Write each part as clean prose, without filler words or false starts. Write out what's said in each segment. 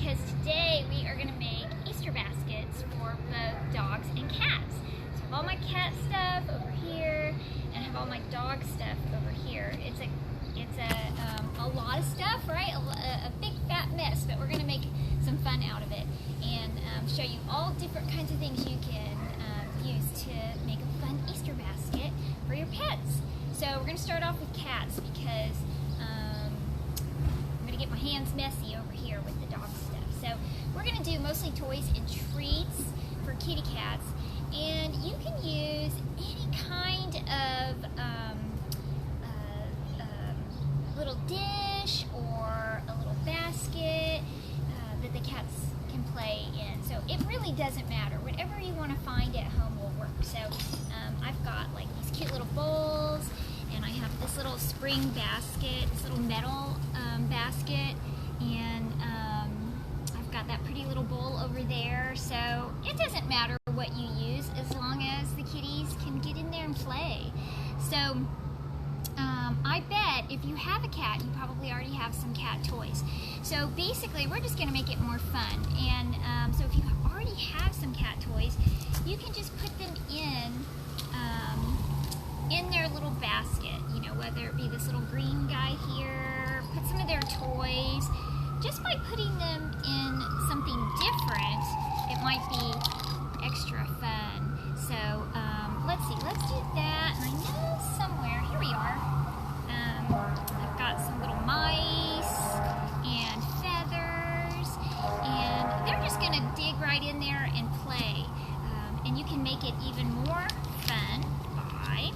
because today we are going to make Easter baskets for both dogs and cats. So I have all my cat stuff over here and I have all my dog stuff over here. It's a lot of stuff, right? A big fat mess, but we're going to make some fun out of it and show you all different kinds of things you can use to make a fun Easter basket for your pets. So we're going to start off with cats because I'm going to get my hands messy over here with the dog stuff. So we're going to do mostly toys and treats for kitty cats, and you can use any kind of little dish or a little basket that the cats can play in. So it really doesn't matter. Whatever you want to find at home will work. So I've got like these cute little bowls, and I have this little spring basket, this little metal basket, and I've got that pretty little bowl over there. So it doesn't matter what you use as long as the kitties can get in there and play. So I bet if you have a cat, you probably already have some cat toys. So basically, we're just going to make it more fun. And so if you already have some cat toys, you can just put them in their little basket. You know, whether it be this little green guy here, put some of their toys. Just by putting them in something different, it might be extra fun. So let's see, let's do that. And I know somewhere, here we are. I've got some little mice and feathers, and they're just going to dig right in there and play. And you can make it even more fun by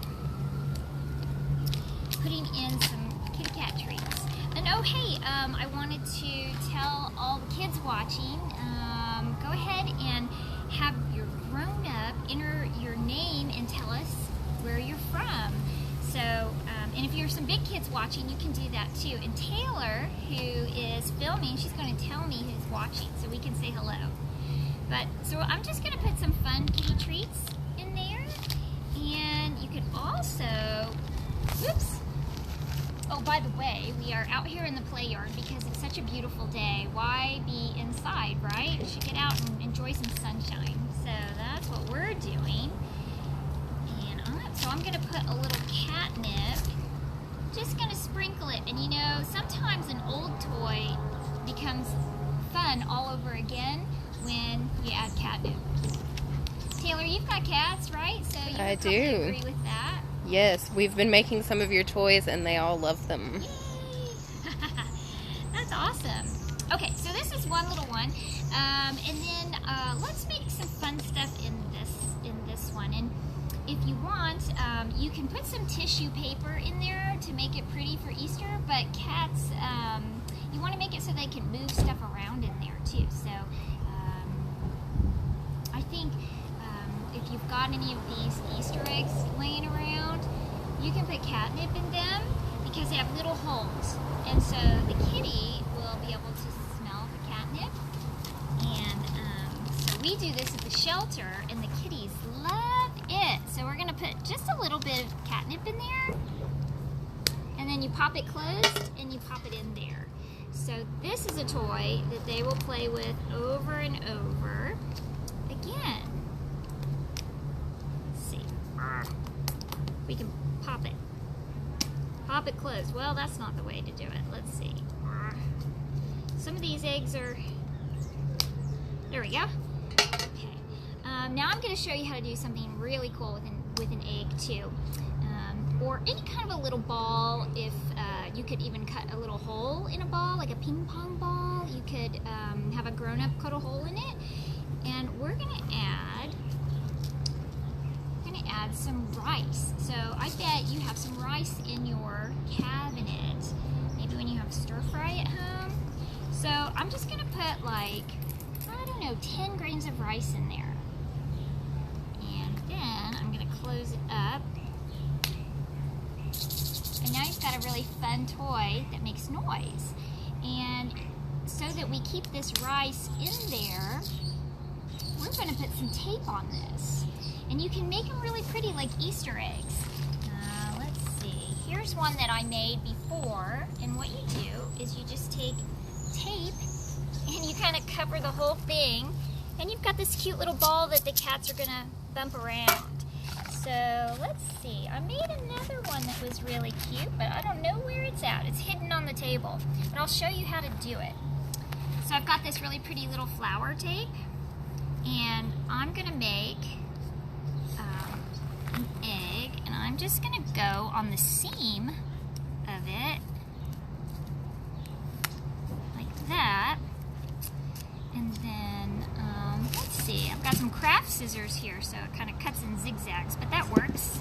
putting in some kitty cat treats. And oh hey, I wanted to tell all the kids watching, go ahead and have your grown-up enter your name and tell us where you're from. So, and if you're some big kids watching, you can do that too. And Taylor, who is filming, she's going to tell me who's watching so we can say hello. But, so I'm just going to put some fun kitty treats in there. And you could also, whoops. Oh, by the way, we are out here in the play yard because it's such a beautiful day. Why be inside, right? We should get out and enjoy some sunshine. So that's what we're doing. So I'm going to put a little catnip, just going to sprinkle it. And you know, sometimes an old toy becomes fun all over again when you add catnip. Taylor, you've got cats, right? So you I probably do. agree with that. Yes, we've been making some of your toys and they all love them. Yay! That's awesome. Okay, so this is one little one. And then let's make some fun stuff in this one. And if you want, you can put some tissue paper in there to make it pretty for Easter, but cats, you want to make it so they can move stuff around in there too. So I think if you've got any of these Easter eggs laying around, you can put catnip in them because they have little holes. And so the kitty will be able to smell the catnip. And so we do this at the shelter, and the kitties love it. So we're going to put just a little bit of catnip in there, and then you pop it closed and you pop it in there. So this is a toy that they will play with over and over again. Let's see. We can pop it. Pop it closed. Well, that's not the way to do it. Let's see. Some of these eggs are... There we go. Okay. Now I'm going to show you how to do something really cool with an egg too. Or any kind of a little ball. If you could even cut a little hole in a ball, like a ping pong ball. You could have a grown-up cut a hole in it. And we're going to add some rice. So I bet you have some rice in your cabinet. Maybe when you have stir fry at home. So I'm just going to put like, I don't know, 10 grains of rice in there. And then I'm going to close it up. And now you've got a really fun toy that makes noise. And so that we keep this rice in there, we're going to put some tape on this. And you can make them really pretty like Easter eggs. Let's see. Here's one that I made before. And what you do is you just take tape and you kind of cover the whole thing, and you've got this cute little ball that the cats are gonna bump around. So let's see, I made another one that was really cute, but I don't know where it's at. It's hidden on the table, but I'll show you how to do it. So I've got this really pretty little flower tape, and I'm gonna make an egg, and I'm just gonna go on the seam of it, like that. And then, let's see, I've got some craft scissors here, so it kind of cuts in zigzags, but that works.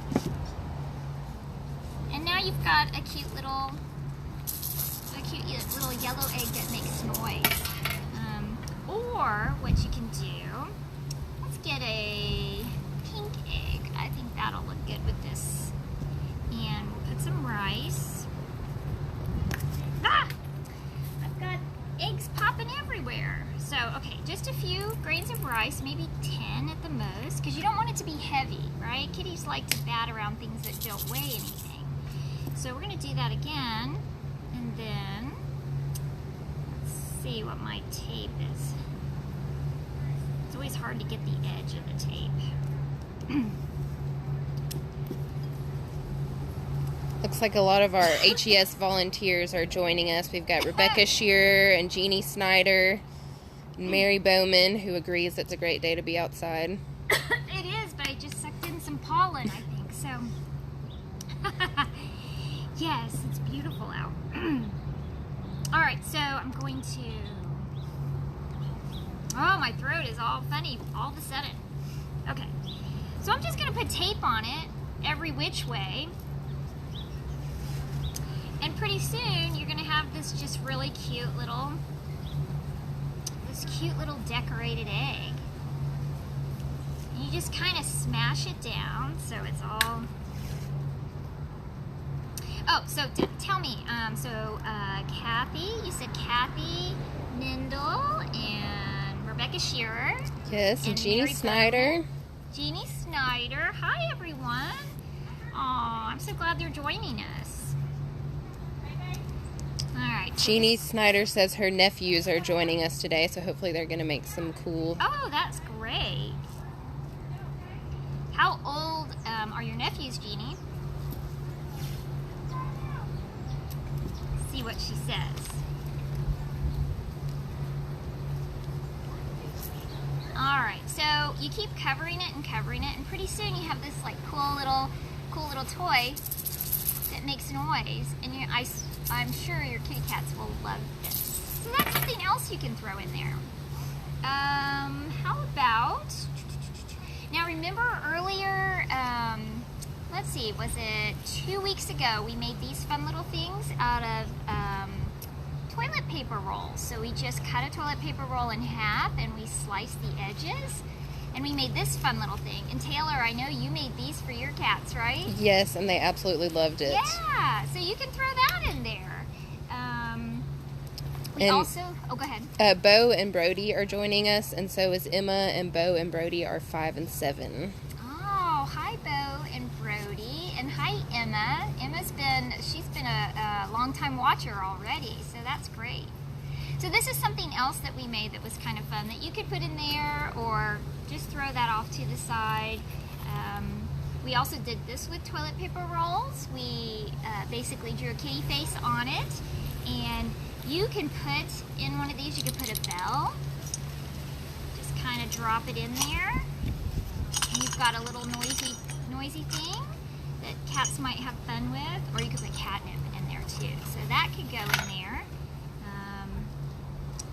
And now you've got a cute little yellow egg that makes noise. Or what you can do, let's get a pink egg. I think that'll look good with this. And we'll put some rice. Ah! I've got eggs popping everywhere. So, okay, just a few grains of rice, maybe 10 at the most, because you don't want it to be heavy, right? Kitties like to bat around things that don't weigh anything. So we're going to do that again, and then let's see what my tape is. It's always hard to get the edge of the tape. Looks like a lot of our HES volunteers are joining us. We've got Rebecca Shearer and Jeannie Snyder and Mary Bowman, who agrees it's a great day to be outside. It is, but I just sucked in some pollen, I think, so. Yes, it's beautiful out. All right, so I'm going to, oh, my throat is all funny all of a sudden. Okay, so I'm just gonna put tape on it every which way. And pretty soon you're gonna have this just really cute little, decorated egg. And you just kind of smash it down so it's all. Oh, so tell me, Kathy, you said Kathy Nindle and Rebecca Shearer. Yes, and Jeannie Snyder. Jeannie Snyder. Hi, everyone. Aw, I'm so glad they're joining us. All right. Jeannie Snyder says her nephews are joining us today, so hopefully they're going to make some cool. Oh, that's great. How old are your nephews, Jeannie? See what she says. All right, so you keep covering it, and pretty soon you have this like cool little toy that makes noise, and I'm sure your kitty cats will love this. So that's something else you can throw in there. How about, now remember earlier, let's see, was it 2 weeks ago, we made these fun little things out of toilet paper rolls. So we just cut a toilet paper roll in half and we sliced the edges, and we made this fun little thing. And Taylor, I know you made these for your cats, right? Yes, and they absolutely loved it. Yeah, so you can throw that in there. We also, oh, go ahead. Bo and Brody are joining us, and so is Emma, and Bo and Brody are 5 and 7. Oh, hi Bo and Brody, and hi Emma. She's been a long-time watcher already, so that's great. So this is something else that we made that was kind of fun that you could put in there, or just throw that off to the side. We also did this with toilet paper rolls. We basically drew a kitty face on it, and you can put in one of these, you can put a bell. Just kind of drop it in there. And you've got a little noisy thing that cats might have fun with, or you could put catnip in there too. So that could go in there.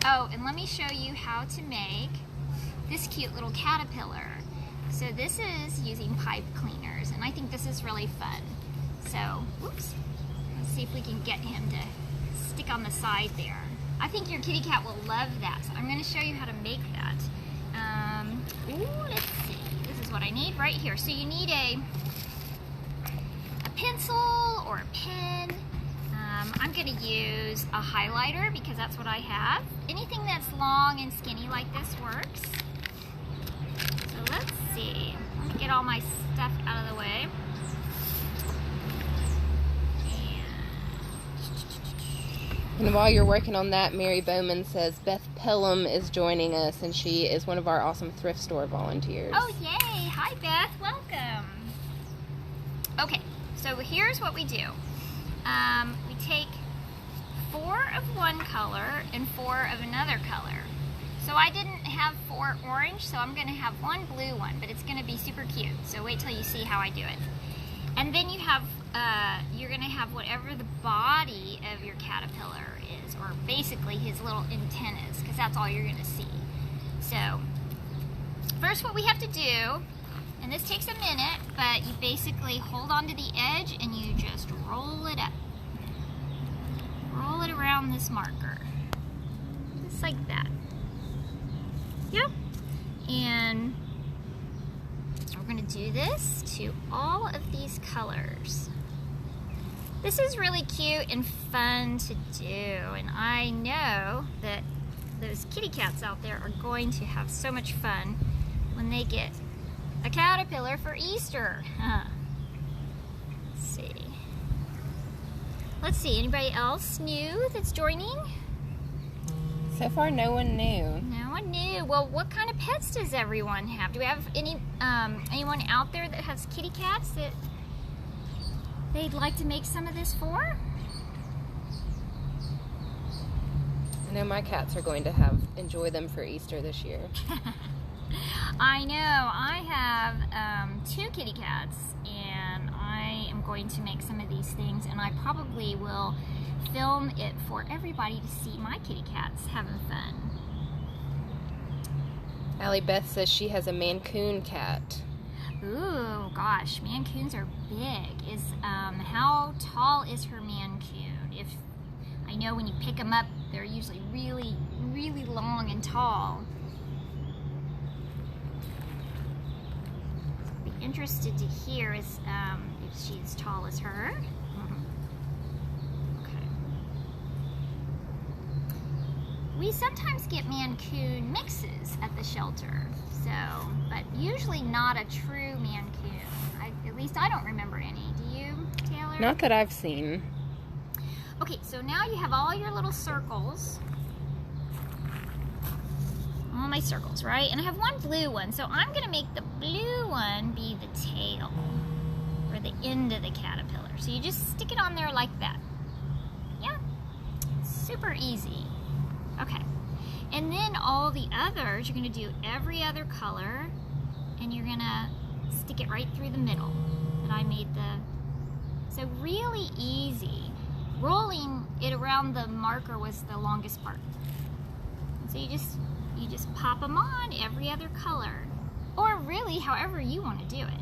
Oh, and let me show you how to make this cute little caterpillar. So this is using pipe cleaners, and I think this is really fun. So, whoops, let's see if we can get him to stick on the side there. I think your kitty cat will love that, so I'm going to show you how to make that. Let's see, this is what I need right here. So you need a pencil or a pen. I'm going to use a highlighter because that's what I have. Anything that's long and skinny like this works. So let's see. Let me get all my stuff out of the way. And while you're working on that, Mary Bowman says Beth Pelham is joining us, and she is one of our awesome thrift store volunteers. Oh, yay! Hi, Beth. Welcome. Okay, so here's what we do. We take 4 of one color and 4 of another color. So I didn't have 4 orange, so I'm going to have 1 blue one, but it's going to be super cute. So wait till you see how I do it. And then you have, you're going to have whatever the body of your caterpillar is, or basically his little antennas, because that's all you're going to see. So first what we have to do, and this takes a minute, but you basically hold on to the edge and you just roll it up. Roll it around this marker, just like that. Yep. And we're going to do this to all of these colors. This is really cute and fun to do, and I know that those kitty cats out there are going to have so much fun when they get a caterpillar for Easter. Let's see. Let's see, anybody else new that's joining? So far, no one knew. No one knew. Well, what kind of pets does everyone have? Do we have anyone out there that has kitty cats that they'd like to make some of this for? I know my cats are going to enjoy them for Easter this year. I know. I have 2 kitty cats, and I am going to make some of these things, and I probably will film it for everybody to see my kitty cats having fun. Allie Beth says she has a Mancoon cat. Ooh, gosh, Mancoons are big. How tall is her Mancoon? If I know when you pick them up, they're usually really, really long and tall. Be interested to hear if she's as tall as her. We sometimes get Mancoon mixes at the shelter, but usually not a true Mancoon. At least I don't remember any. Do you, Taylor? Not that I've seen. Okay, so now you have all your little circles. All my circles, right? And I have 1 blue one, so I'm going to make the blue one be the tail, or the end of the caterpillar. So you just stick it on there like that. Yeah, super easy. Okay, and then all the others, you're going to do every other color, and you're going to stick it right through the middle that I made so really easy. Rolling it around the marker was the longest part. And so you just pop them on every other color, or really however you want to do it.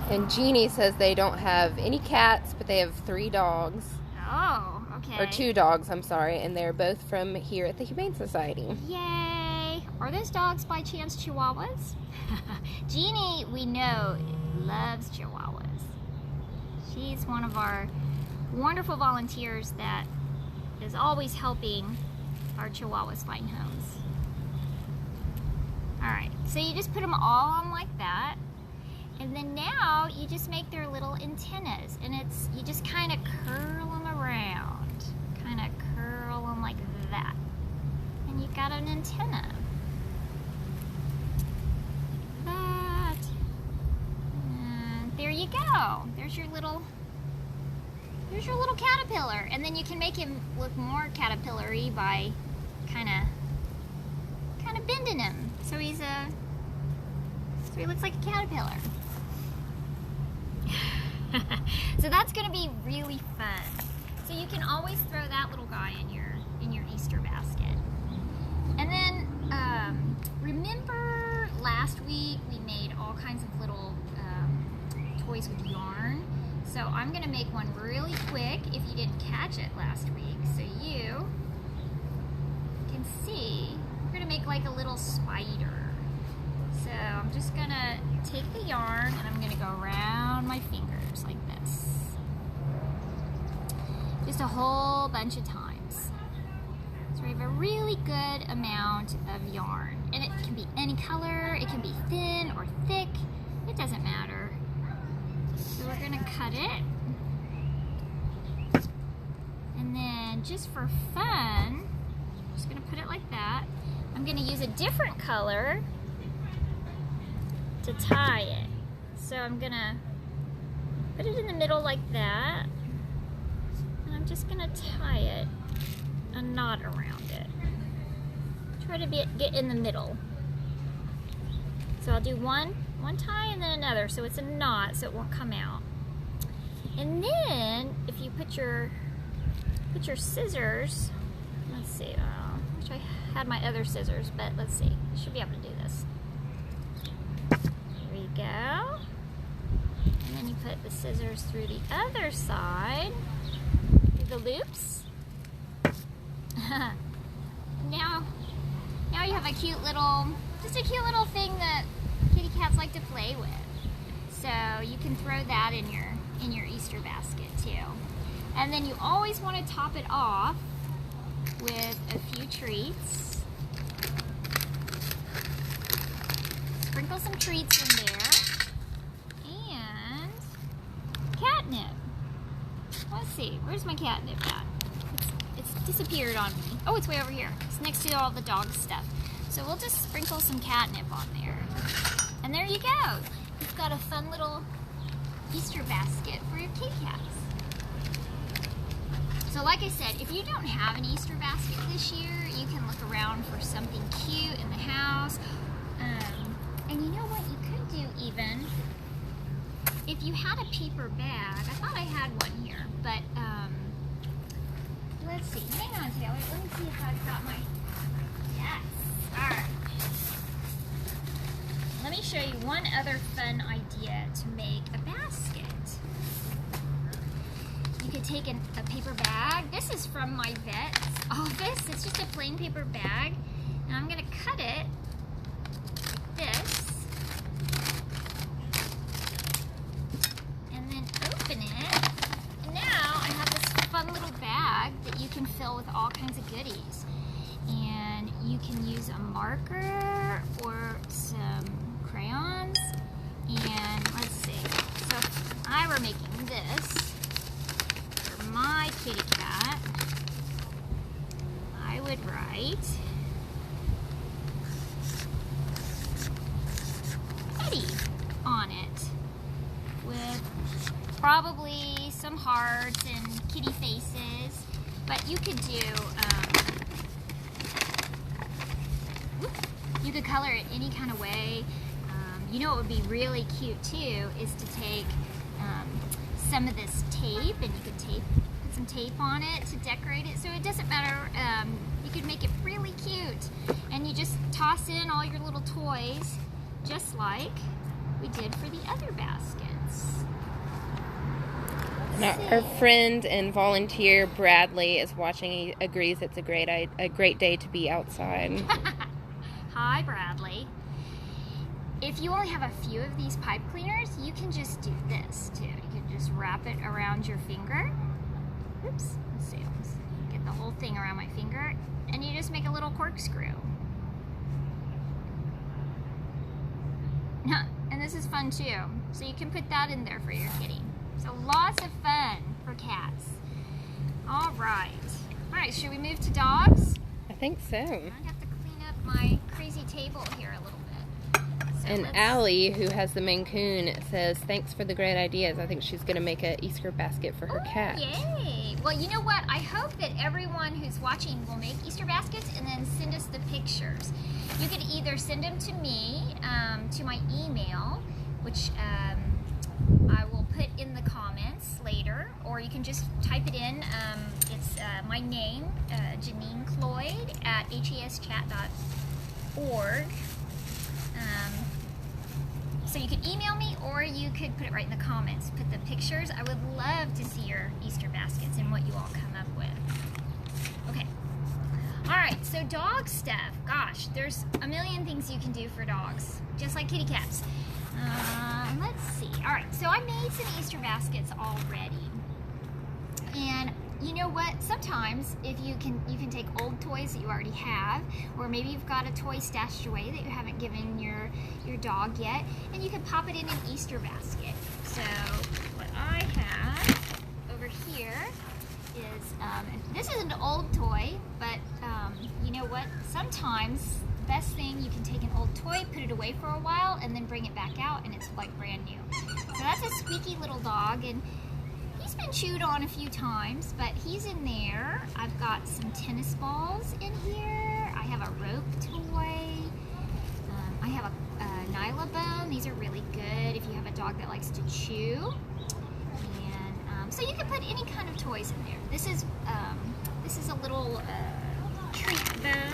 And Jeannie says they don't have any cats, but they have 3 dogs. Oh. Okay. Or 2 dogs, I'm sorry, and they're both from here at the Humane Society. Yay! Are those dogs by chance Chihuahuas? Jeannie, we know, loves Chihuahuas. She's one of our wonderful volunteers that is always helping our Chihuahuas find homes. Alright, so you just put them all on like that. And then now you just make their little antennas, and you just kind of curl them around. Kind of curl them like that. And you've got an antenna. Like that. And there you go. There's your little caterpillar. And then you can make him look more caterpillar-y by kind of bending him. So he looks like a caterpillar. So that's going to be really fun. So you can always throw that little guy in your Easter basket. And then remember last week we made all kinds of little toys with yarn. So I'm going to make one really quick if you didn't catch it last week. So you can see, we're going to make like a little spider. So I'm just going to take the yarn and I'm going to go around my fingers like this. Just a whole bunch of times. So we have a really good amount of yarn. And it can be any color, it can be thin or thick, it doesn't matter. So we're going to cut it. And then And just for fun, I'm just gonna put it like that. I'm gonna use a different color to tie it. So I'm gonna put it in the middle like that. And I'm just gonna tie it, a knot around it. Try to get in the middle. So I'll do one tie and then another, so it's a knot so it won't come out. And then if you put your scissors, let's see, I wish I had my other scissors, but let's see, I should be able to do this. There you go. And then you put the scissors through the other side, through the loops. Now you have a cute little, just a cute little thing that kitty cats like to play with. So you can throw that in your Easter basket too. And then you always want to top it off with a few treats. Sprinkle some treats in there. And catnip. Let's see, where's my catnip at? It's disappeared on me. Oh, it's way over here. It's next to all the dog stuff. So we'll just sprinkle some catnip on there. And there you go. You've got a fun little Easter basket for your kitty cats. So like I said, if you don't have an Easter basket this year, you can look around for something cute in the house. And you know what you could do even? If you had a paper bag, I thought I had one here, but let's see. Hang on, Taylor. Let me see if I've got my... Yes. All right. Let me show you one other fun idea to make a basket. You could take a paper bag. This is from my vet's office. It's just a plain paper bag. And I'm going to cut it like this. And then open it. And now I have this fun little bag that you can fill with all kinds of goodies. And you can use a marker or some crayons. And let's see. So if I were making this for my kitty cat, I would write Eddie on it with probably some hearts and kitty faces. But you could do you could color it any kind of way. You know what would be really cute too is to take some of this tape, and you could put some tape on it to decorate it. So it doesn't matter. You could make it really cute, and you just toss in all your little toys, just like we did for the other baskets. Now, our friend and volunteer Bradley is watching. He agrees it's a great day to be outside. Hi, Bradley. If you only have a few of these pipe cleaners, you can just do this too. You can just wrap it around your finger. Oops, let's see. Let's get the whole thing around my finger, and you just make a little corkscrew. And this is fun too. So you can put that in there for your kitty. So lots of fun for cats. All right. All right, should we move to dogs? I think so. I have to clean up my crazy table here a little bit. So And Allie, who has the Maine Coon, says, thanks for the great ideas. I think she's going to make an Easter basket for her cat. Yay! Well, you know what? I hope that everyone who's watching will make Easter baskets and then send us the pictures. You could either send them to me, to my email, which I will put in the comments later, or you can just type it in. It's my name, Janine Cloyd, at heschat.org. So you could email me, or you could put it right in the comments. Put the pictures. I would love to see your Easter baskets and what you all come up with. Okay. All right, so dog stuff. Gosh, there's a million things you can do for dogs, just like kitty cats. Let's see. All right, so I made some Easter baskets already. And you know what? Sometimes if you can take old toys that you already have, or maybe you've got a toy stashed away that you haven't given your dog yet, and you can pop it in an Easter basket. So what I have over here is This is an old toy, but you know what? Sometimes the best thing, you can take an old toy, put it away for a while, and then bring it back out, and it's like brand new. So that's a squeaky little dog, and he's been chewed on a few times, but he's in there. I've got some tennis balls in here. I have a rope toy. I have a Nyla bone. These are really good if you have a dog that likes to chew. And so you can put any kind of toys in there. This is a little treat bone.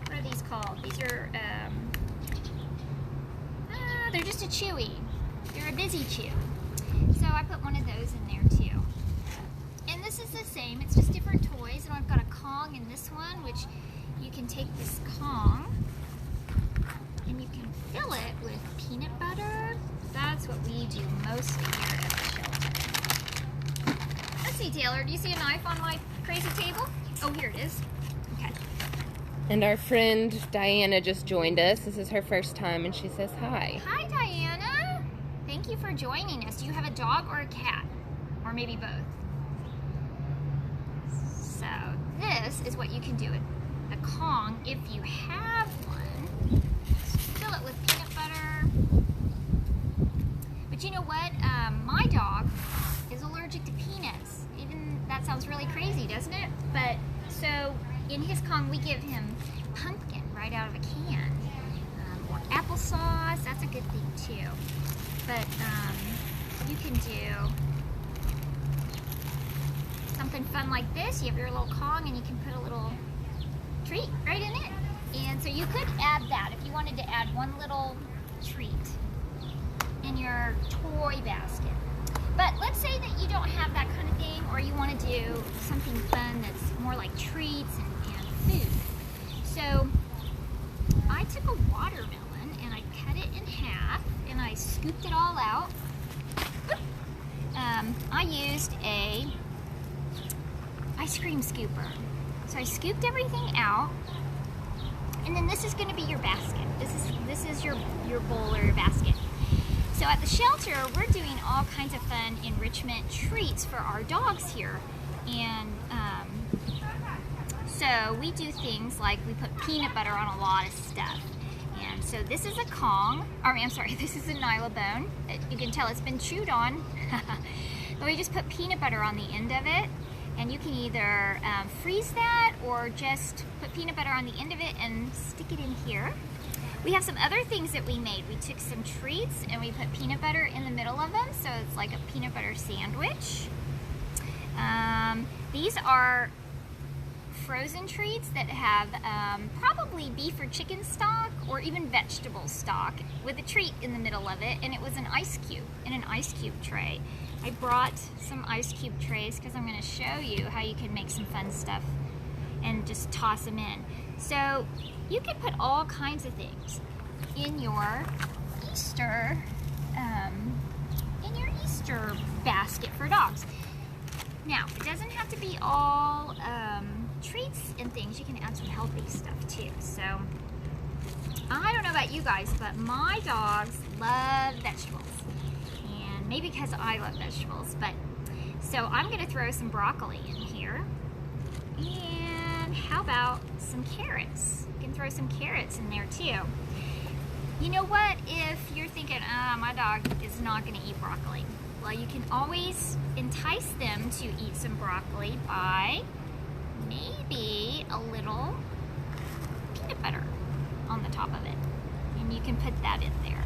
What are these called? These are they're just a chewy. They're a busy chew. So I put one of those in there too. And this is the same. It's just different toys. And I've got a Kong in this one, which you can take this Kong and you can fill it with peanut butter. That's what we do mostly here at the shelter. Let's see, Taylor, do you see a knife on my crazy table? Oh, here it is. Okay. And our friend Diana just joined us. This is her first time, and she says hi. Hi, Diana. Thank you for joining us. Do you have a dog or a cat? Or maybe both? So this is what you can do with a Kong if you have one. Fill it with peanut butter. But you know what? My dog is allergic to peanuts. Even that sounds really crazy, doesn't it? But so in his Kong, we give him pumpkin right out of a can. Or applesauce. That's a good thing too. But you can do something fun like this. You have your little Kong and you can put a little treat right in it. And so you could add that if you wanted to add one little treat in your toy basket. But let's say that you don't have that kind of thing, or you want to do something fun that's more like treats and food. So I took a watermelon and I cut it in half and I scooped it all out. I used a ice cream scooper. So I scooped everything out, and then this is going to be your basket. This is your bowl or your basket. So at the shelter, we're doing all kinds of fun enrichment treats for our dogs here. And so we do things like we put peanut butter on a lot of stuff. And so this is a Kong, this is a Nyla bone. You can tell it's been chewed on. But we just put peanut butter on the end of it. And you can either freeze that or just put peanut butter on the end of it and stick it in here. We have some other things that we made. We took some treats and we put peanut butter in the middle of them, so it's like a peanut butter sandwich. These are frozen treats that have probably beef or chicken stock or even vegetable stock with a treat in the middle of it, and it was an ice cube in an ice cube tray. I brought some ice cube trays because I'm going to show you how you can make some fun stuff and just toss them in. So you can put all kinds of things in your Easter basket for dogs. Now, it doesn't have to be all treats and things. You can add some healthy stuff too. So I don't know about you guys, but my dogs love vegetables. And maybe because I love vegetables, but so I'm going to throw some broccoli in here. And how about some carrots? You can throw some carrots in there too. You know what? If you're thinking, my dog is not going to eat broccoli. Well, you can always entice them to eat some broccoli by maybe a little peanut butter on the top of it. And you can put that in there.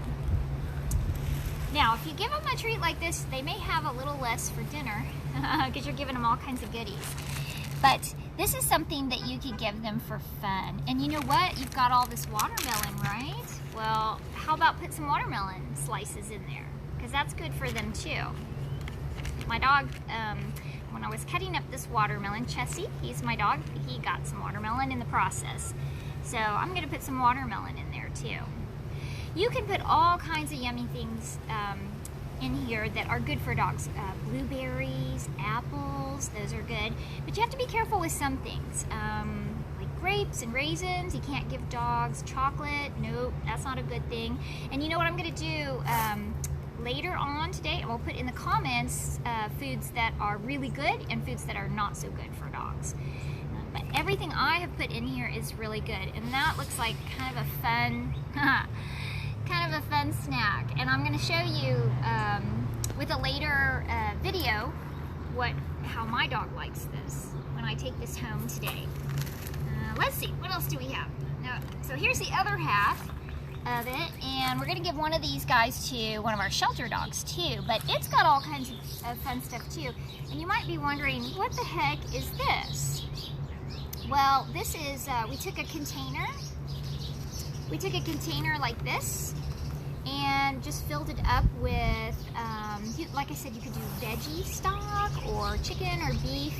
Now, if you give them a treat like this, they may have a little less for dinner because you're giving them all kinds of goodies. But this is something that you could give them for fun. And you know what? You've got all this watermelon, right? Well, how about put some watermelon slices in there? Because that's good for them too. My dog, when I was cutting up this watermelon, Chessie, he's my dog, he got some watermelon in the process. So I'm going to put some watermelon in there too. You can put all kinds of yummy things in here that are good for dogs. Blueberries, apples, those are good. But you have to be careful with some things. Like grapes and raisins, you can't give dogs chocolate. Nope, that's not a good thing. And you know what I'm going to do later on today, I will put in the comments foods that are really good and foods that are not so good for dogs. But everything I have put in here is really good, and that looks like kind of a fun, snack. And I'm going to show you with a later video how my dog likes this when I take this home today. Let's see, what else do we have? Now, so here's the other half of it, and we're going to give one of these guys to one of our shelter dogs too, but it's got all kinds of fun stuff too. And you might be wondering, what the heck is this? Well, this is, we took a container like this and just filled it up with, like I said, you could do veggie stock or chicken or beef,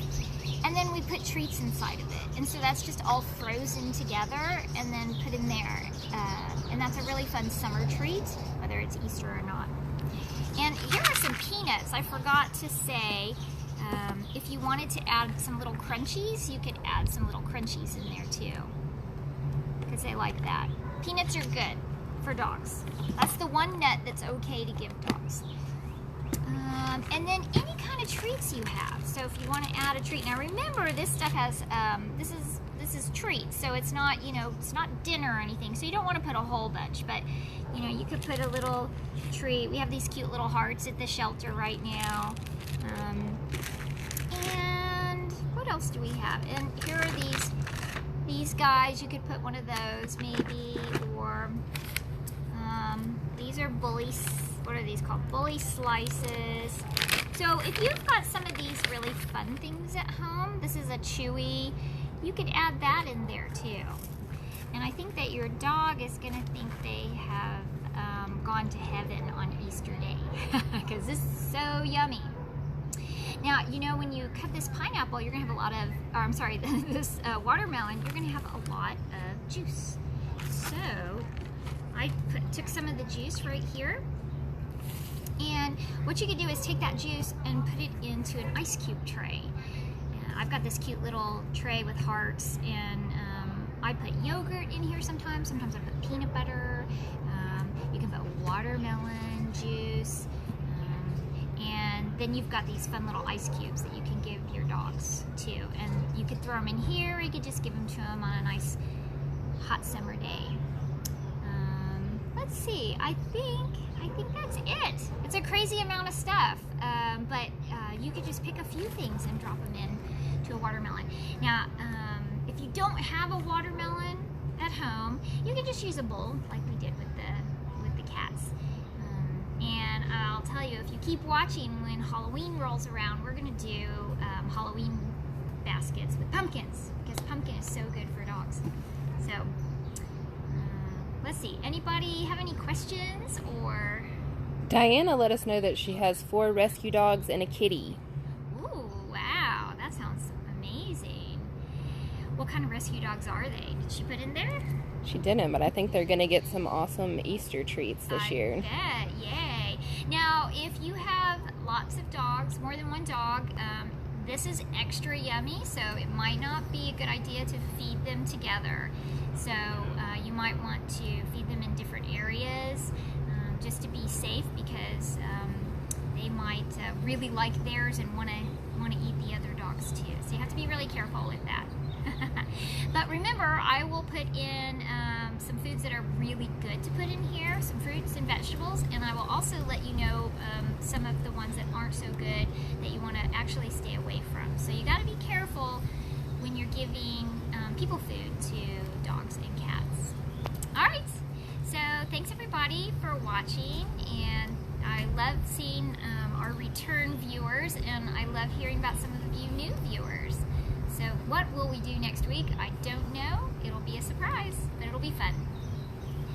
and then we put treats inside of it. And so that's just all frozen together and then put in there. And that's a really fun summer treat, whether it's Easter or not. And here are some peanuts. I forgot to say, if you wanted to add some little crunchies, you could add some little crunchies in there too, because they like that. Peanuts are good for dogs. That's the one nut that's okay to give dogs. And then any kind of treats you have. So if you want to add a treat, now remember this stuff has this is treats, so it's not, you know, it's not dinner or anything. So you don't want to put a whole bunch, but you know, you could put a little treat. We have these cute little hearts at the shelter right now. And what else do we have? And here are these guys. You could put one of those maybe, or these are bullies. What are these called? Bully slices. So if you've got some of these really fun things at home, this is a Chewy, you could add that in there too. And I think that your dog is gonna think they have gone to heaven on Easter Day, because this is so yummy. Now, you know, when you cut this pineapple, you're gonna have a lot of, or I'm sorry, this watermelon, you're gonna have a lot of juice. So I took some of the juice right here. And what you could do is take that juice and put it into an ice cube tray. I've got this cute little tray with hearts, and I put yogurt in here sometimes. Sometimes I put peanut butter. You can put watermelon juice. And then you've got these fun little ice cubes that you can give your dogs too. And you could throw them in here, or you could just give them to them on a nice hot summer day. Let's see, I think that's it. It's a crazy amount of stuff, but you could just pick a few things and drop them in to a watermelon. Now, if you don't have a watermelon at home, you can just use a bowl like we did with the cats. And I'll tell you, if you keep watching, when Halloween rolls around, we're gonna do Halloween baskets with pumpkins, because pumpkin is so good for dogs. So let's see, anybody have any questions? Or Diana let us know that she has 4 rescue dogs and a kitty. Ooh, wow, that sounds amazing. What kind of rescue dogs are they? Did she put in there? She didn't, but I think they're going to get some awesome Easter treats this year. I bet, yay. Now, if you have lots of dogs, more than one dog, this is extra yummy, so it might not be a good idea to feed them together. So you might want to feed them in different areas just to be safe, because they might really like theirs and want to eat the other dogs too. So you have to be really careful with that. But remember, I will put in some foods that are really good to put in here, some fruits and vegetables, and I will also let you know some of the ones that aren't so good that you want to actually stay away from. So you got to be careful when you're giving people food to dogs and cats. Alright, so thanks everybody for watching, and I love seeing our return viewers, and I love hearing about some of you new viewers. So what will we do next week? I don't know. It'll be a surprise, but it'll be fun.